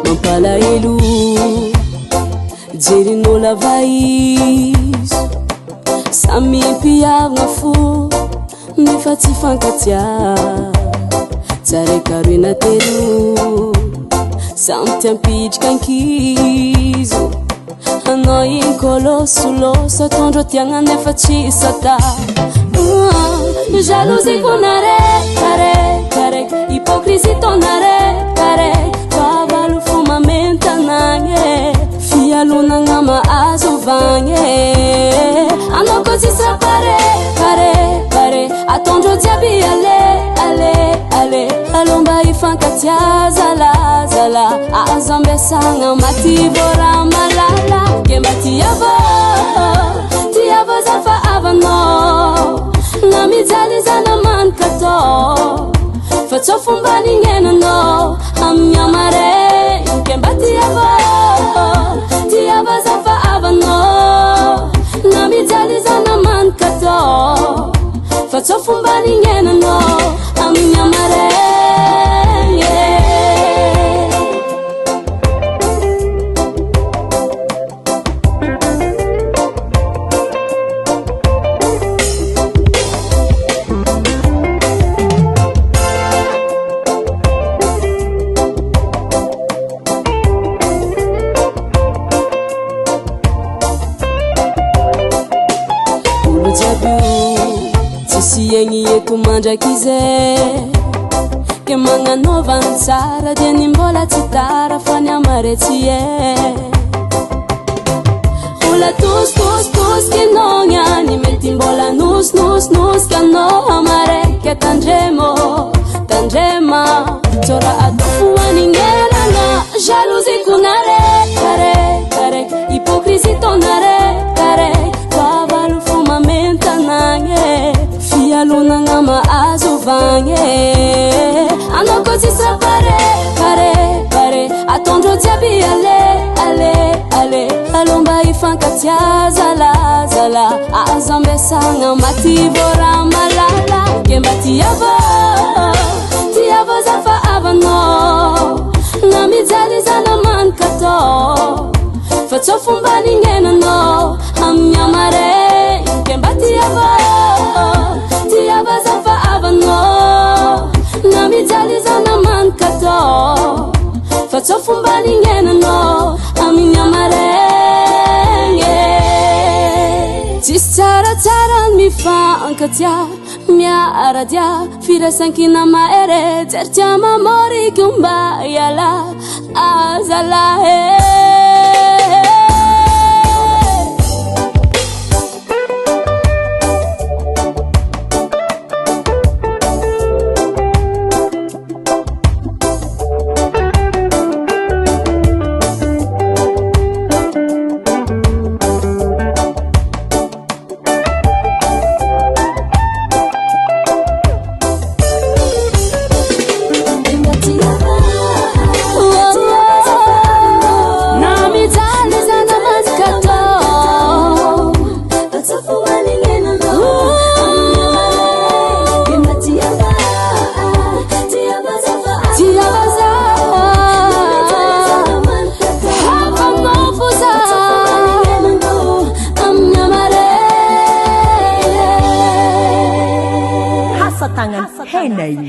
mampalahelo jerin'olo avaizo samy mpiavagna fo nefa tsy fankatia tsaraikaroina telo samy tiampitrika ankizo anao iny kolosoloso atondro tiagna nefa tsy sata jalousie konare kare hypocrisie tonare kare favalo fo mamentanagny fialonagna mahazo vagny anao ko tsisy pare atondro jiaby ale alomba ifankatia zala azo ambesagna maty vôra malala kemba tiava zafa avanao na mijaly zana mankato fa tsô fomba nignenanao amin'ny amare kemba tiava zafa avanao na mijaly zana mankato fa tsô fomba nignenanao amin'ny amare Siegni eto mandrakize ke magnanova ny tsara dia ny mbola tsy tara fa ny amaretsy ola toskenogna ny mety mbola nosnosnosika anao amaraiky tandrema tsora atofoanignelana jalousie konare kare hypocrisie tonare kare favalo fo mamentanagny fialonagna mahazo vagny anao ko tsisy pare atondro jiaby ale alomba ifankatia zala azo ambesagna maty vôra malala kemba tiava zafa avanao na mijaly zana mankato fa tsô fomba nignenanao amin'ny amare kemba tiava zafa avanao na mijaly zana mankato fa tsô fomba nignenanao amin'ny amaregny tsisy tsaratsara mifankatia miaradia firasankina mahere jery tia mamôriky mba iala azalahe Hey,